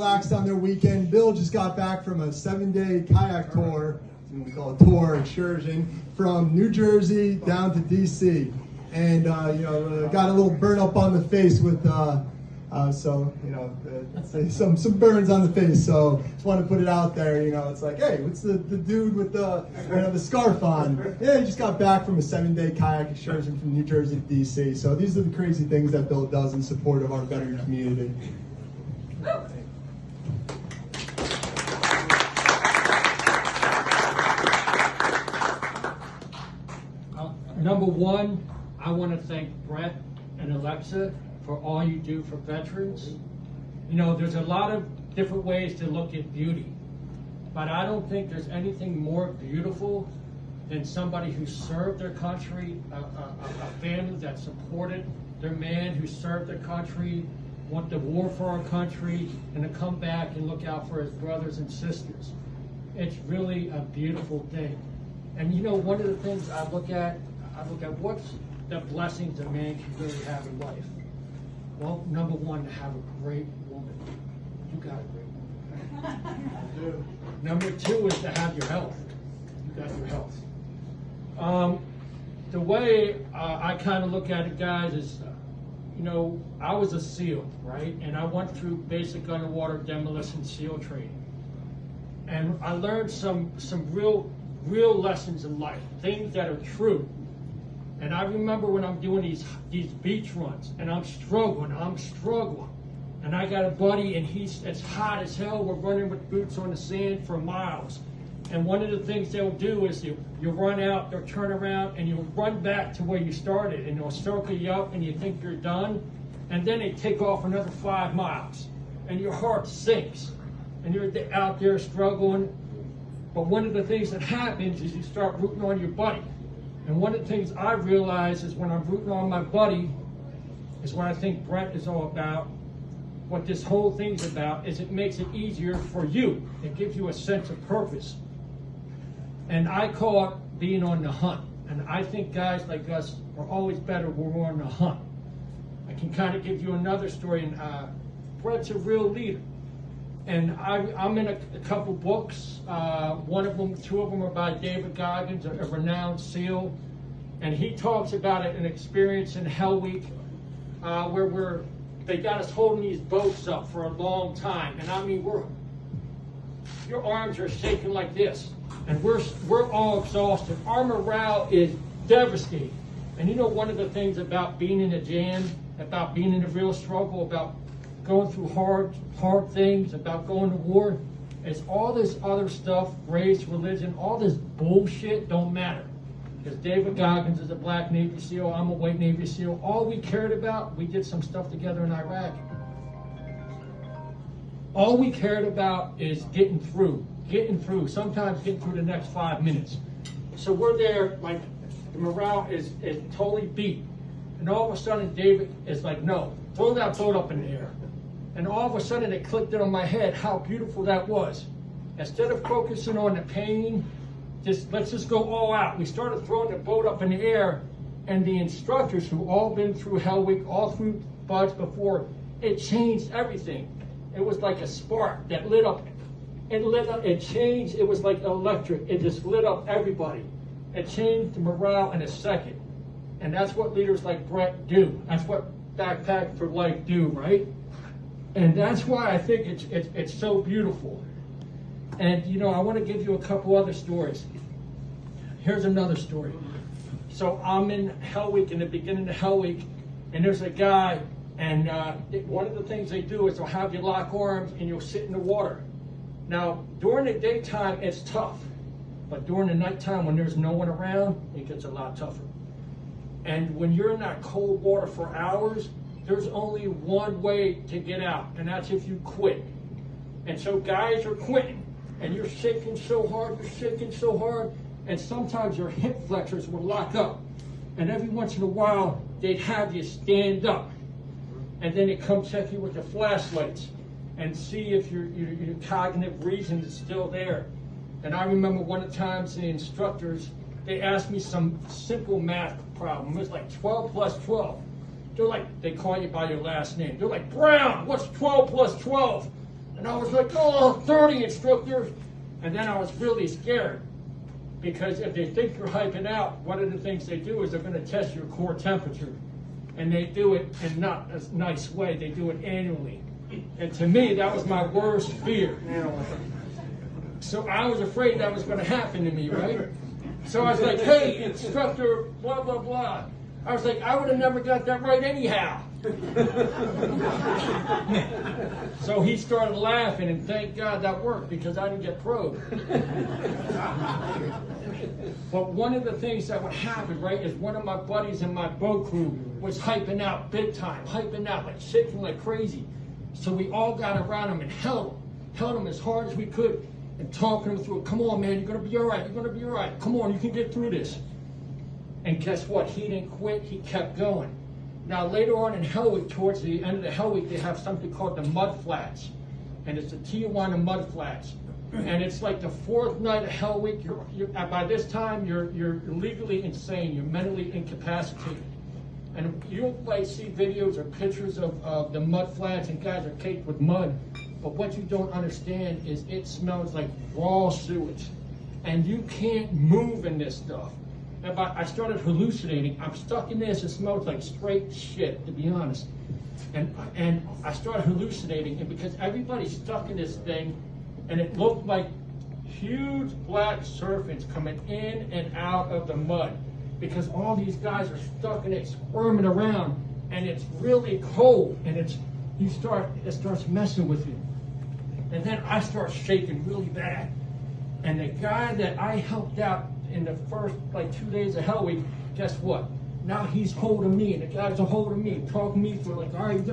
relaxed on their weekend. Bill just got back from a 7-day kayak tour, we call it tour excursion, from New Jersey down to DC, and got a little burn up on the face with some burns on the face. So just want to put it out there. It's like, hey, what's the dude with the scarf on? Yeah, he just got back from a 7-day kayak excursion from New Jersey to DC. So these are the crazy things that Bill does in support of our veteran community. Number one, I want to thank Brett and Alexa for all you do for veterans. There's a lot of different ways to look at beauty, but I don't think there's anything more beautiful than somebody who served their country, a family that supported their man who served their country, went to war for our country, and to come back and look out for his brothers and sisters. It's really a beautiful thing. And one of the things I look at what's the blessings a man can really have in life. Well, number one, to have a great woman. You got a great woman. Number two is to have your health. You got your health. The way I kind of look at it, guys, is, I was a SEAL, right? And I went through basic underwater demolition SEAL training. And I learned some real lessons in life, things that are true. And I remember when I'm doing these beach runs, and I'm struggling. And I got a buddy, and it's hot as hell. We're running with boots on the sand for miles. And one of the things they'll do is you run out, they'll turn around, and you'll run back to where you started, and they'll circle you up, and you think you're done. And then they take off another 5 miles, and your heart sinks, and you're out there struggling. But one of the things that happens is you start rooting on your buddy. And one of the things I realize is when I'm rooting on my buddy, is what I think Brett is all about, what this whole thing's about, is it makes it easier for you. It gives you a sense of purpose. And I call it being on the hunt. And I think guys like us are always better when we're on the hunt. I can kind of give you another story. And Brett's a real leader. And I'm in a couple books. Two of them are by David Goggins, a renowned SEAL. And he talks about an experience in Hell Week where they got us holding these boats up for a long time. And I mean, your arms are shaking like this. And we're all exhausted. Our morale is devastating. And one of the things about being in a jam, about being in a real struggle, about going through hard things, about going to war, is all this other stuff, race, religion, all this bullshit don't matter. Because David Goggins is a black Navy SEAL, I'm a white Navy SEAL. All we cared about, we did some stuff together in Iraq. All we cared about is getting through, sometimes getting through the next 5 minutes. So we're there, like, the morale is totally beat. And all of a sudden, David is like, no, throw that boat up in the air. And all of a sudden, it clicked in on my head how beautiful that was. Instead of focusing on the pain, let's just go all out. We started throwing the boat up in the air, and the instructors who all been through Hell Week, all through BUD/S before, it changed everything. It was like a spark that lit up. It changed. It was like electric. It just lit up everybody. It changed the morale in a second. And that's what leaders like Brett do. That's what Backpack for Life do, right? And that's why I think it's so beautiful. And I want to give you a couple other stories. Here's another story. So I'm in Hell Week, in the beginning of Hell Week, and there's a guy, and one of the things they do is they'll have you lock arms and you'll sit in the water. Now, during the daytime, it's tough. But during the nighttime, when there's no one around, it gets a lot tougher. And when you're in that cold water for hours, there's only one way to get out, and that's if you quit. And so guys are quitting, and you're shaking so hard, and sometimes your hip flexors will lock up. And every once in a while, they'd have you stand up. And then they come check you with the flashlights and see if your cognitive reason is still there. And I remember one of the times the instructors, they asked me some simple math problem. It was like 12 plus 12. They're like, they call you by your last name. They're like, Brown, what's 12 plus 12? And And I was like, oh, 30 instructor. And then I was really scared. Because if they think you're hyping out, one of the things they do is they're going to test your core temperature. And they do it in not a nice way. They do it annually. And to me, that was my worst fear. So I was afraid that was going to happen to me, right? So I was like, hey, instructor, blah, blah, blah. I was like, I would have never got that right anyhow. So he started laughing, and thank God that worked because I didn't get probed. But one of the things that would happen, right, is one of my buddies in my boat crew was hyping out big time, hyping out, like shaking like crazy. So we all got around him and held him as hard as we could and talking him through it. Come on, man, you're going to be all right. You're going to be all right. Come on, you can get through this. And guess what? He didn't quit. He kept going. Now, later on in Hell Week, towards the end of the Hell Week, they have something called the Mud Flats. And it's the Tijuana Mud Flats. And it's like the fourth night of Hell Week. By this time, you're legally insane. You're mentally incapacitated. And you'll like see videos or pictures of the mud flats, and guys are caked with mud. But what you don't understand is it smells like raw sewage. And you can't move in this stuff. And I started hallucinating. I'm stuck in this. It smells like straight shit, to be honest. And I started hallucinating, and because everybody's stuck in this thing, and it looked like huge black serpents coming in and out of the mud, because all these guys are stuck in it, squirming around, and it's really cold, and it starts messing with you. And then I start shaking really bad. And the guy that I helped out in the first 2 days of Hell Week, guess what? Now he's holding me, and the guys are holding me, talking me through like, all right,